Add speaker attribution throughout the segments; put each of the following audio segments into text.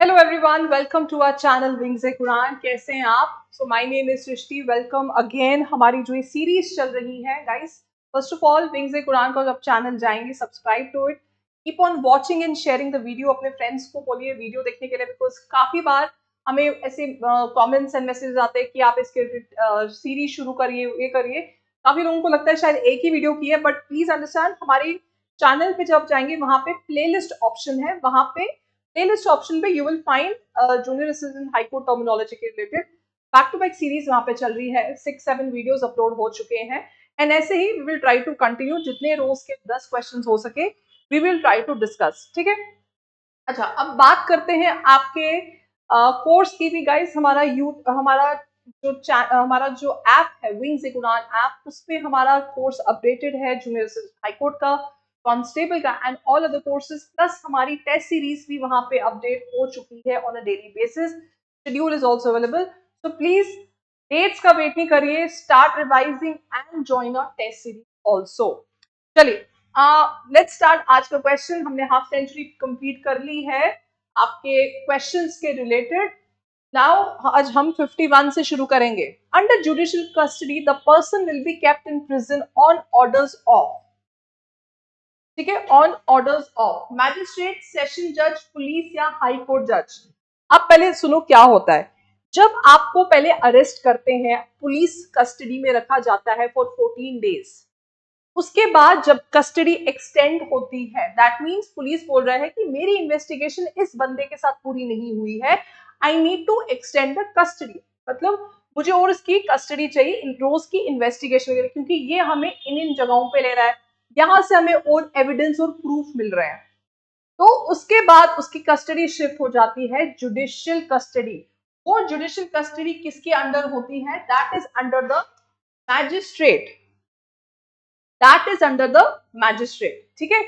Speaker 1: Hello everyone, welcome to our channel wings a Quran. कैसे हैं आप? So my name is Srishti. Welcome again. हमारी जो ये सीरीज चल रही है guys, first of all wings a Quran का जब चैनल जाएंगे, subscribe to it, keep on watching and sharing the video. अपने फ्रेंड्स को बोलिए वीडियो देखने के लिए, बिकॉज काफी बार हमें ऐसे कमेंट्स एंड मैसेजेस आते हैं कि आप इसके सीरीज शुरू करिए, ये करिए। काफी लोगों को लगता है शायद एक ही वीडियो की है, बट प्लीज अंडरस्टैंड, हमारी चैनल पे जब जाएंगे वहां पे प्लेलिस्ट ऑप्शन है, वहां पे प्लेलिस्ट ऑप्शन पे you will find junior assistant high court terminology के related back to back series वहां पे चल रही है। 6-7 वीडियोस अपलोड हो चुके हैं एंड ऐसे ही we will try to continue. जितने रोज के 10 क्वेश्चंस हो सके we will try to discuss, ठीक है। अच्छा, अब बात करते हैं आपके कोर्स की भी गाइस। हमारा जो ऐप है विंग्स ए कुरान ऐप, उस पे हमारा कोर्स अपडेटेड है, जूनियर असिस्टेंट हाई कोर्ट का, कांस्टेबल का and all other courses, plus हमारी टेस्ट सीरीज भी वहां पे अपडेट हो चुकी है on a daily basis. Schedule is also available, so please dates का वेट नहीं करिए, start revising and join a test series also. चलिए लेट्स स्टार्ट आज का क्वेश्चन। हमने हाफ सेंचुरी कंप्लीट कर ली है आपके क्वेश्चंस के रिलेटेड। नाउ आज हम 51 से शुरू करेंगे। Under judicial custody the person will be kept in prison on orders of, ठीक है, on orders of magistrate, session जज, पुलिस या हाई कोर्ट जज। अब पहले सुनो क्या होता है। जब आपको पहले अरेस्ट करते हैं, पुलिस कस्टडी में रखा जाता है फॉर 14 डेज। उसके बाद जब कस्टडी एक्सटेंड होती है, दैट मींस पुलिस बोल रहा है कि मेरी इन्वेस्टिगेशन इस बंदे के साथ पूरी नहीं हुई है, I need to extend the custody, मतलब मुझे और इसकी कस्टडी चाहिए रोज की इन्वेस्टिगेशन वगैरह, क्योंकि ये हमें इन जगहों पे ले रहा है, यहां से हमें और एविडेंस और प्रूफ मिल रहे हैं। तो उसके बाद उसकी कस्टडी शिफ्ट हो जाती है जुडिशियल कस्टडी। वो जुडिशियल कस्टडी किसके अंडर होती है? That is under the magistrate, that is under the magistrate, ठीक है।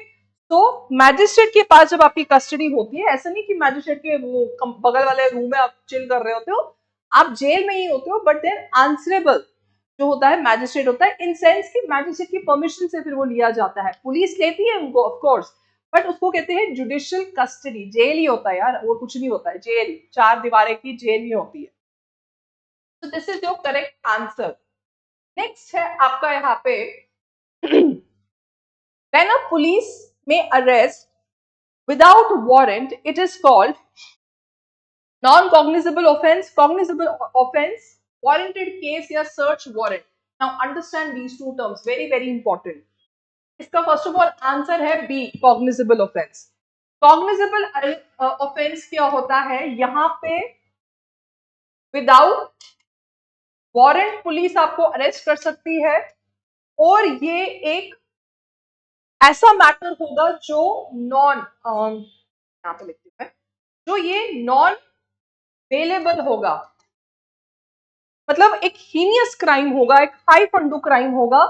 Speaker 1: तो मैजिस्ट्रेट के पास जब आपकी कस्टडी होती है, ऐसा नहीं कि मैजिस्ट्रेट के वो बगल वाले रूम में आप चिल कर रहे होते हो, आप जेल में ही होते हो, बट देन आंसरेबल जो होता है मैजिस्ट्रेट होता है, इन सेंस कि मैजिस्ट्रेट की परमिशन से फिर वो लिया जाता है। पुलिस लेती है उनको ऑफ कोर्स, बट उसको कहते हैं जुडिशियल कस्टडी। जेल ही होता है यार, वो कुछ नहीं होता है, जेल, 4 दीवारें की जेल ही होती है। तो this is your correct answer. Next है आपका यहाँ पे when a police may arrest without warrant, it is called non-cognizable offense, cognizable offense, warranted case या search warrant. Now understand these two terms, very very important. इसका first of all answer है B, cognizable offense. cognizable offense क्या होता है? यहाँ पे without warrant police आपको arrest कर सकती है, और ये एक ऐसा मैटर होगा जो नॉन, यहाँ पे लिखती हूँ मैं, जो ये नॉन अवेलेबल होगा, मतलब एक हीनियस क्राइम होगा, एक हाई फंडू क्राइम होगा,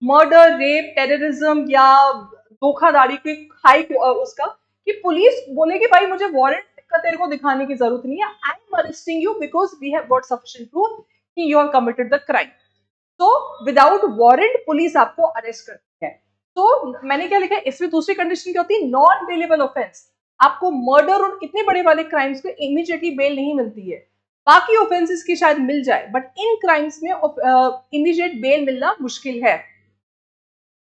Speaker 1: मर्डर, रेप, टेररिज्म या धोखाधड़ी की हाई उसका, कि पुलिस बोलेगी भाई मुझे वारंट का तेरे को दिखाने की जरूरत नहीं है, I am arresting you because we have got sufficient proof कि you have committed the crime. तो विदाउट वारंट पुलिस आपको अरेस्ट करती है। तो मैंने क्या लिखा है इसमें, दूसरी कंडीशन क्या होती है? Non bailable offence. आपको मर्डर और इतने बड़े वाले क्राइम्स पे इमीडिएटली बेल नहीं मिलती है, बाकी ऑफेंसेस की शायद मिल जाए, बट इन क्राइम्स में इमीडिएट बेल मिलना मुश्किल है।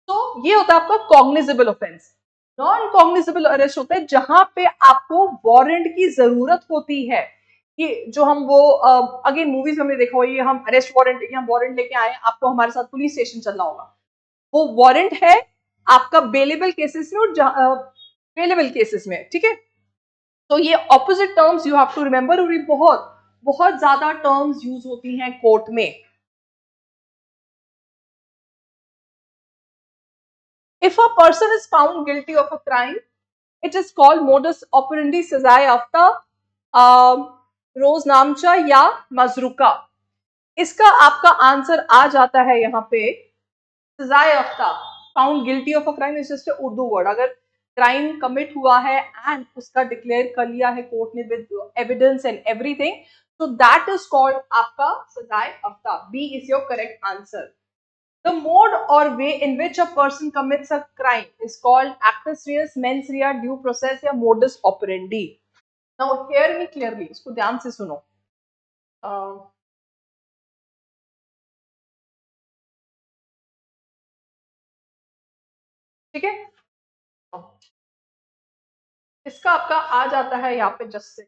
Speaker 1: तो ये होता है आपका cognizable offence. Non cognizable arrest होता है जहां पे आपको वारंट की जरूरत होती है, कि जो हम वो अगेन मूवीज में हमने देखा होगा, ये हम अरेस्ट वारंट या वारंट लेके आए, आपको हमारे साथ पुलिस स्टेशन चलना होगा, वो वारंट है आपका बेलेबल केसेस में और बेलेबल केसेस में, ठीक है। तो ये opposite terms you have to remember, और ये बहुत बहुत ज्यादा टर्म्स यूज होती हैं कोर्ट में। If a person is found guilty of a crime, it is called modus operandi सजाए याफ्ता, रोज नामचा या मजरूका। इसका आपका आंसर आ जाता है यहाँ पे सजाए याफ्ता। Found guilty of a crime is just Urdu word. अगर क्राइम कमिट हुआ है एंड उसका डिक्लेयर कर लिया है कोर्ट ने with evidence and everything, so that is called आपका सजाए याफ्ता। B is your correct answer. The mode or way in which a person commits a crime is called actus reus, mens rea, due process या modus operandi. Now hear me clearly, इसको ध्यान से सुनो। ठीक है, इसका आपका आ जाता है यहाँ पे जस्ट से।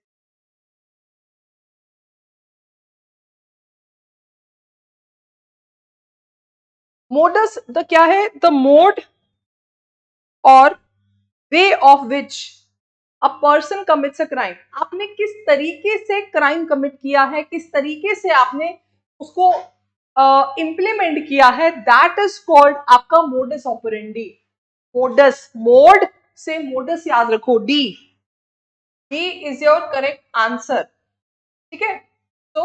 Speaker 1: मोडस द क्या है, द मोड और way of which a person commits a crime. आपने किस तरीके से क्राइम कमिट किया है, किस तरीके से आपने उसको इम्प्लीमेंट किया है, दैट इज कॉल्ड आपका मोडस ऑपरेंडी। मोडस, मोड से मोडस याद रखो, D, D is your correct answer. ठीक है, तो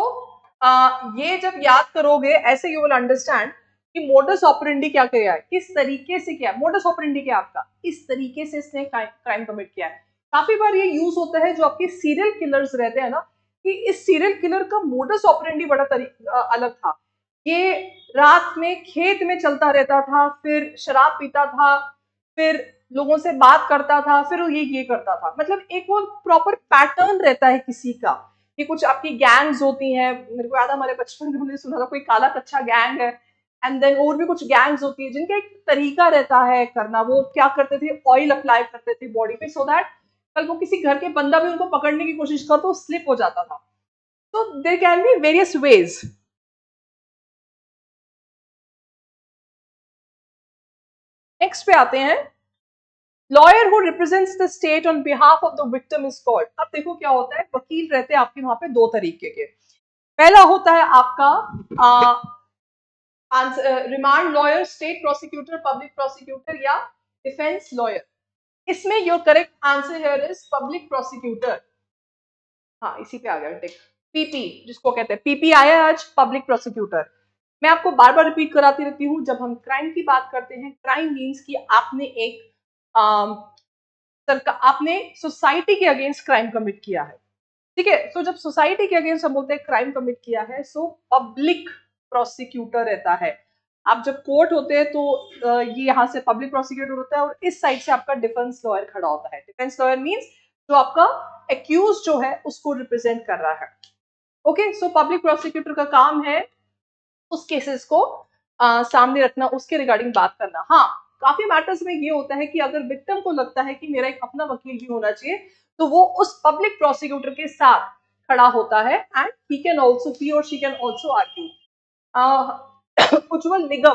Speaker 1: ये जब याद करोगे ऐसे यू विल अंडरस्टैंड कि मोडस ऑपरेंडी क्या किया है, किस तरीके से किया है। मोडस ऑपरेंडी क्या आपका, इस तरीके से इसने क्राइम कमिट किया है। काफी बार ये यूज होता है जो आपके सीरियल किलर्स रहते हैं ना, कि इस सीरियल किलर का मोडस ऑपरेंडी बड़ा अलग था। ये रात में खेत में चलता रहता था, फिर शराब पीता था, फिर लोगों से बात करता था, फिर ये करता था। मतलब एक वो प्रॉपर पैटर्न रहता है किसी का। कि कुछ आपकी गैंग्स होती हैं, मेरे को याद है हमारे बचपन में हमने सुना था कोई काला कच्चा गैंग है, एंड देन और भी कुछ गैंग्स होती है जिनका एक तरीका रहता है करना। वो क्या करते थे, ऑयल अप्लाई करते थे बॉडी पे, सो दैट कल को किसी घर के बंदा भी उनको पकड़ने की कोशिश कर तो स्लिप हो जाता था। तो there can be various ways. Next पे आते हैं, lawyer who represents the state on behalf of the victim is called. अब देखो क्या होता है, वकील रहते हैं आपके वहां पे दो तरीके के। पहला होता है आपका remand lawyer, state prosecutor, public prosecutor या डिफेंस लॉयर। इसमें your correct answer here is public prosecutor. हाँ, इसी पे आ गया टिक। पीपी जिसको कहते हैं, पीपी आया आज, पब्लिक प्रोसिक्यूटर। मैं आपको बार बार रिपीट कराती रहती हूँ, जब हम क्राइम की बात करते हैं, क्राइम मीन्स कि आपने एक सरकार, आपने सोसाइटी के अगेंस्ट क्राइम कमिट किया है। ठीक है, सो जब सोसाइटी के अगेंस्ट हम बोलते हैं क्राइम कमिट किया है, सो पब्लिक प्रोसिक्यूटर रहता है। आप जब कोर्ट होते हैं तो ये यहाँ से पब्लिक प्रोसिक्यूटर होता है, और इस साइड से आपका डिफेंस लॉयर खड़ा होता है। डिफेंस लॉयर मीन्स जो आपका एक्यूज जो है उसको रिप्रेजेंट कर रहा है। ओके, सो पब्लिक प्रोसिक्यूटर का काम है उस केसेस को सामने रखना, उसके रिगार्डिंग बात करना। हाँ, काफी मैटर्स में ये होता है कि अगर विक्टिम को लगता है कि मेरा एक अपना वकील भी होना चाहिए, तो वो उस पब्लिक प्रोसिक्यूटर के साथ खड़ा होता है, and he can also, he और she can also argue. Ujjwal Nigam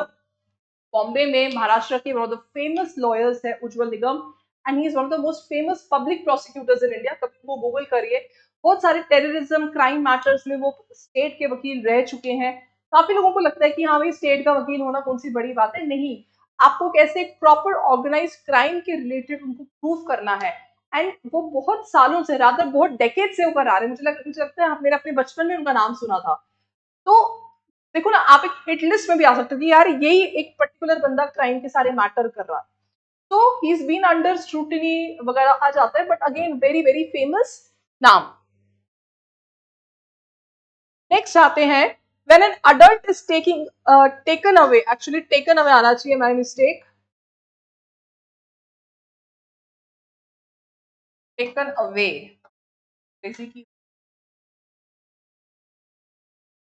Speaker 1: Bombay में, महाराष्ट्र के one of the famous lawyers है Ujjwal Nigam, and he is one of the most famous public prosecutors in India. कभी वो गूगल करिए, बहुत सारे टेररिज्म क्राइम मैटर्स में वो स्टेट के वकील रह चुके हैं। काफी लोगों को लगता है कि हाँ भाई, स्टेट का वकील होना कौन सी बड़ी बात है। नहीं, आपको कैसे एक प्रॉपर ऑर्गेनाइज क्राइम के रिलेटेड उनको प्रूव करना है, एंड वो बहुत सालों से, रादर बहुत डेकेड से ऊपर आ रहे हैं। मुझे लगता है मैंने अपने बचपन में उनका नाम सुना था। तो देखो ना, आप एक हिट लिस्ट में भी आ सकते हो कि यार यही एक पर्टिकुलर बंदा क्राइम के सारे मैटर कर रहा है। तो he is been under scrutiny वगैरह आ जाता है, but again very very famous नाम। नेक्स्ट आते हैं, when an adult is taken away, actually taken away आना चाहिए, my mistake, taken away, basically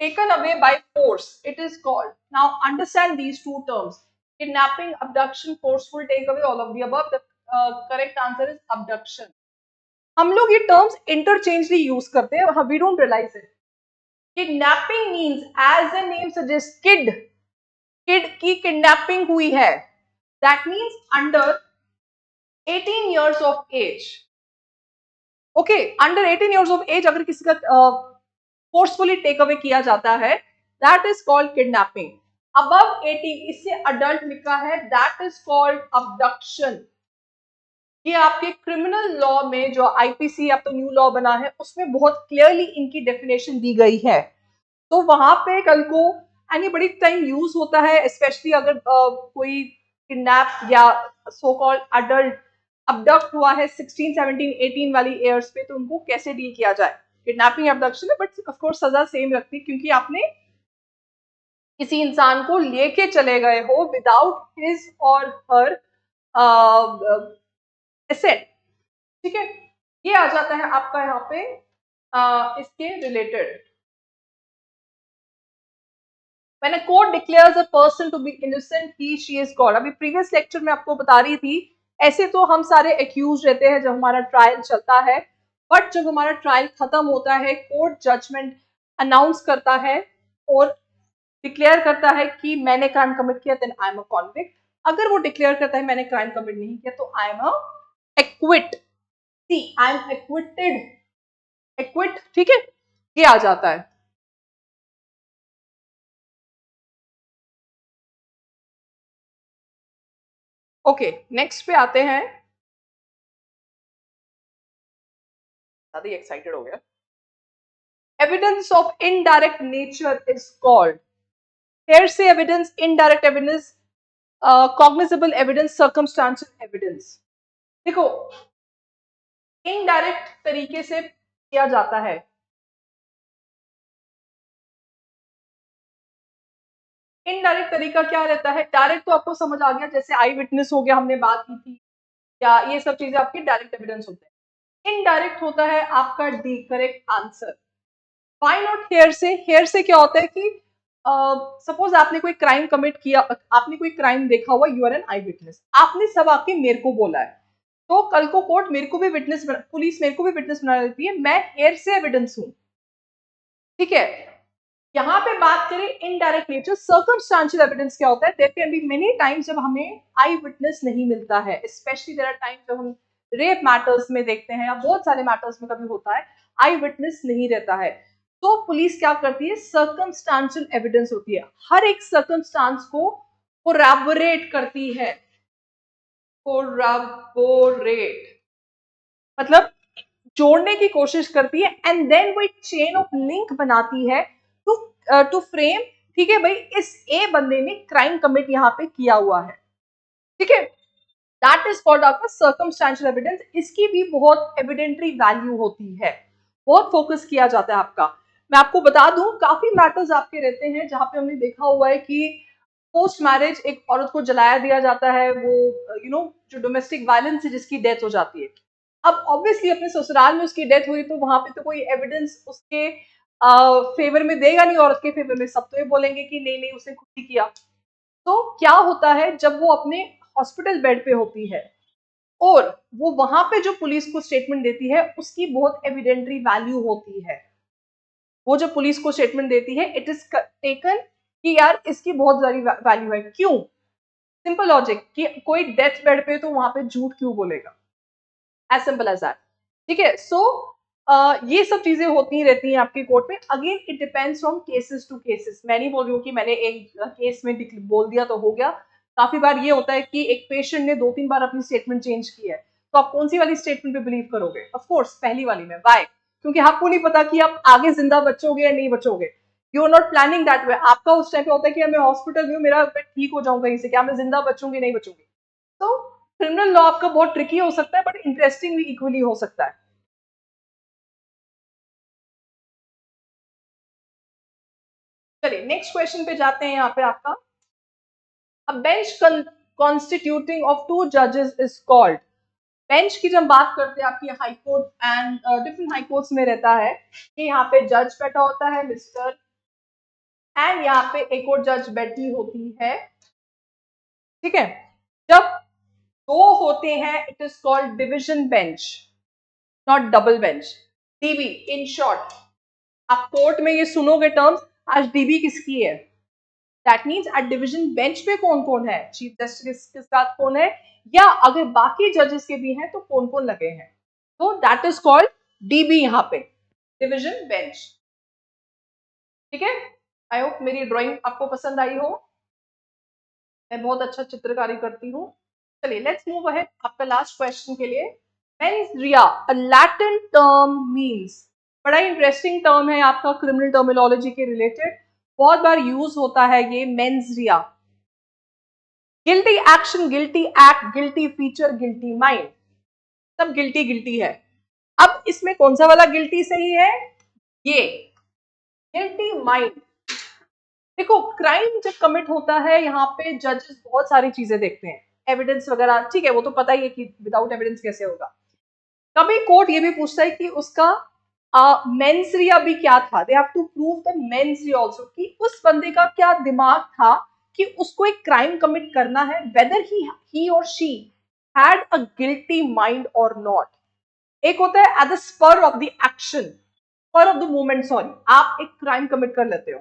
Speaker 1: taken away by force, it is called. Now understand these two terms: kidnapping, abduction, forceful takeaway, all of the above. The correct answer is abduction. हम लोग ये terms इंटरचेंजली use करते हैं, we don't realize it. Kidnapping means, as the name suggest, kid, kid की kidnapping हुई है, that means under 18 years of age. Okay, under 18 years of age अगर किसी का फोर्सफुली टेक अवे किया जाता है, that is called kidnapping. Above 18, इससे अडल्ट लिखा है, दैट इज कॉल्ड अबडक्शन। ये आपके क्रिमिनल लॉ में, जो आईपीसी अब तो न्यू लॉ बना है, उसमें बहुत क्लियरली इनकी डेफिनेशन दी गई है। तो वहां पे कल को, एंड ये बड़ी टाइम यूज होता है, स्पेशली अगर कोई किडनैप या सो कॉल्ड अडल्ट अबडक्ट हुआ है 16, 17, 18 वाली ईयर्स पे, तो उनको कैसे डील किया जाए। किडनैपिंग एबडक्शन है, बट ऑफ कोर्स सजा सेम रखती है, क्योंकि आपने किसी इंसान को लेके चले गए हो विदाउट हिज और हर एसेट। ठीक है, ये आ जाता है आपका यहाँ पे इसके related. When a court declares a person to be innocent, he, she is God। अभी प्रीवियस लेक्चर में आपको बता रही थी, ऐसे तो हम सारे एक्यूज रहते हैं जब हमारा ट्रायल चलता है, बट जब हमारा ट्रायल खत्म होता है, कोर्ट जजमेंट अनाउंस करता है और डिक्लेयर करता है कि मैंने क्राइम कमिट किया, then I am a convict. अगर वो डिक्लेयर करता है मैंने क्राइम कमिट नहीं किया, तो I am a acquit. See, I am acquitted, acquit, ठीक है, ये आ जाता है। ओके, नेक्स्ट पे आते हैं। ज्यादा ही एक्साइटेड हो गया। Evidence of indirect nature is called, hearsay evidence, indirect evidence, cognizable evidence, circumstantial evidence. देखो, इनडायरेक्ट तरीके से किया जाता है। इनडायरेक्ट तरीका क्या रहता है? डायरेक्ट तो आपको समझ आ गया, जैसे आई विटनेस हो गया, हमने बात की थी, या ये सब चीजें आपकी डायरेक्ट एविडेंस होते हैं। इनडायरेक्ट होता है आपका D, correct answer. Why not here से? हेयर से क्या होता है कि सपोज आपने कोई क्राइम कमिट किया, आपने कोई क्राइम देखा हुआ, you are an eye witness, आपने सब आके मेरे को बोला है, तो कल को कोर्ट मेरे को भी विटनेस, पुलिस मेरे को भी विटनेस बना देती है, मैं हेयर से एविडेंस हूं, ठीक है। यहाँ पे बात करें इनडायरेक्ट नेचर, सर्कमस्टांशियल एविडेंस क्या होता है? There can be many times जब हमें आई विटनेस नहीं मिलता है, स्पेशली देयर आर टाइम्स जब हम रेप मैटर्स में देखते हैं, या बहुत सारे मैटर्स में कभी होता है आई विटनेस नहीं रहता है, तो पुलिस क्या करती है? सर्कमस्टांशियल एविडेंस होती है, हर एक सर्कमस्टांस को कोरैबोरेट करती है। कोरैबोरेट मतलब जोड़ने की कोशिश करती है, एंड देन वो एक चेन ऑफ लिंक बनाती है टू टू फ्रेम, ठीक है भाई, इस ए बंदे ने क्राइम कमिट यहाँ पे किया हुआ है, ठीक है। दैट इज कॉल्ड आपका सर्कमस्टेंशियल एविडेंस। इसकी भी बहुत एविडेंटरी वैल्यू होती है, बहुत फोकस किया जाता है आपका। मैं आपको बता दूं, काफी मैटर्स आपके रहते हैं जहां पे हमने देखा हुआ है कि पोस्ट मैरिज एक औरत को जलाया दिया जाता है, वो जो डोमेस्टिक वायलेंस है जिसकी डेथ हो जाती है। अब ऑब्वियसली अपने ससुराल में उसकी डेथ हुई, तो वहां पे तो कोई एविडेंस उसके फेवर में देगा नहीं, औरत के फेवर में सब तो ये बोलेंगे कि नहीं नहीं उसने खुद ही किया। तो क्या होता है, जब वो अपने हॉस्पिटल बेड पे होती है और वो वहां पे जो पुलिस को स्टेटमेंट देती है, उसकी बहुत एविडेंटरी वैल्यू होती है। वो जो पुलिस को स्टेटमेंट देती है, इट इज टेकन कि यार इसकी बहुत सारी वैल्यू है। क्यों? सिंपल लॉजिक कि कोई डेथ बेड पे तो वहां पे झूठ क्यों बोलेगा, एज सिंपल एज दैट, ठीक है। सो ये सब चीजें होती रहती हैं आपकी कोर्ट में। Again it depends from cases to cases. मैं नहीं बोल रही हूँ कि मैंने एक केस में बोल दिया तो हो गया। काफी बार ये होता है कि एक पेशेंट ने 2-3 बार अपनी स्टेटमेंट चेंज की है, तो आप कौन सी वाली स्टेटमेंट पे बिलीव करोगे? ऑफ कोर्स पहली वाली में। वाई? क्योंकि आपको नहीं पता कि आप आगे जिंदा बचोगे या नहीं बचोगे। You are not planning that way. आपका उस टाइम पे होता है कि मैं हॉस्पिटल में हूँ, मेरा मैं ठीक हो जाऊंगा, कहीं से क्या मैं जिंदा बचूंगी नहीं बचूंगी। तो क्रिमिनल लॉ आपका बहुत ट्रिकी हो सकता है, बट इंटरेस्टिंग भी इक्वली हो सकता है। चलिए नेक्स्ट क्वेश्चन पे जाते हैं। यहाँ पे आपका अ बेंच कॉन्स्टिट्यूटिंग ऑफ 2 जजेस इज कॉल्ड। बेंच की जब बात करते हैं आपकी high court and different high courts में रहता है कि यहाँ पे जज बैठा होता है मिस्टर, एंड यहाँ पे एक और जज बैठी होती है, ठीक है। जब दो होते हैं, it is called division bench, not double bench, DB in short. आप कोर्ट में ये सुनोगे टर्म्स, आज डीबी किसकी है? That means at division bench पे कौन कौन है, चीफ जस्टिस के साथ कौन है, या अगर बाकी जजेस के भी हैं तो कौन कौन लगे हैं। तो दैट इज कॉल्ड डीबी, यहाँ पे डिवीजन बेंच, ठीक है। आई होप मेरी ड्राइंग आपको पसंद आई हो, मैं बहुत अच्छा चित्रकारी करती हूँ। चलिए लेट्स मूव अहेड आपका लास्ट क्वेश्चन के लिए। मेंस रिया, अ लैटिन टर्म मीन्स, बड़ा इंटरेस्टिंग टर्म है आपका क्रिमिनल टर्मिनोलॉजी के रिलेटेड, बहुत बार यूज होता है ये मेंस रिया। Guilty action, guilty act, guilty feature, guilty mind, सब गिल्टी गिल्टी है। अब इसमें कौन सा वाला गिल्टी सही है? ये गिल्टी माइंड। देखो, क्राइम जब कमिट होता है, यहाँ पे जजेस बहुत सारी चीजें देखते हैं, एविडेंस वगैरह, ठीक है, वो तो पता ही है कि विदाउट एविडेंस कैसे होगा। कभी कोर्ट ये भी पूछता है कि उसका मेंस री अभी क्या था, they have to prove the mens rea also, कि उस बंदे का क्या दिमाग था कि उसको एक क्राइम कमिट करना है, वेदर ही और she had a guilty mind और नॉट। एक होता है at the spur of the action, spur of the movement, sorry, आप एक क्राइम कमिट कर लेते हो,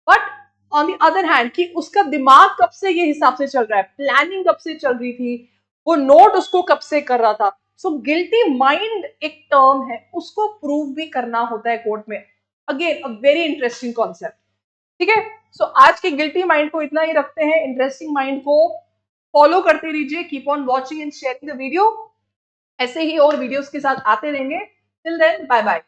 Speaker 1: but on the other hand कि उसका दिमाग कब से ये हिसाब से चल रहा है, प्लानिंग कब से चल रही थी, वो नोट उसको कब से कर रहा था। सो गिल्टी माइंड एक टर्म है, उसको प्रूव भी करना होता है कोर्ट में। Again a very interesting concept. ठीक है, सो आज के गिल्टी माइंड को इतना ही रखते हैं, इंटरेस्टिंग माइंड को फॉलो करते रहिए, keep on watching and sharing the video. ऐसे ही और वीडियोस के साथ आते रहेंगे। Till then bye bye.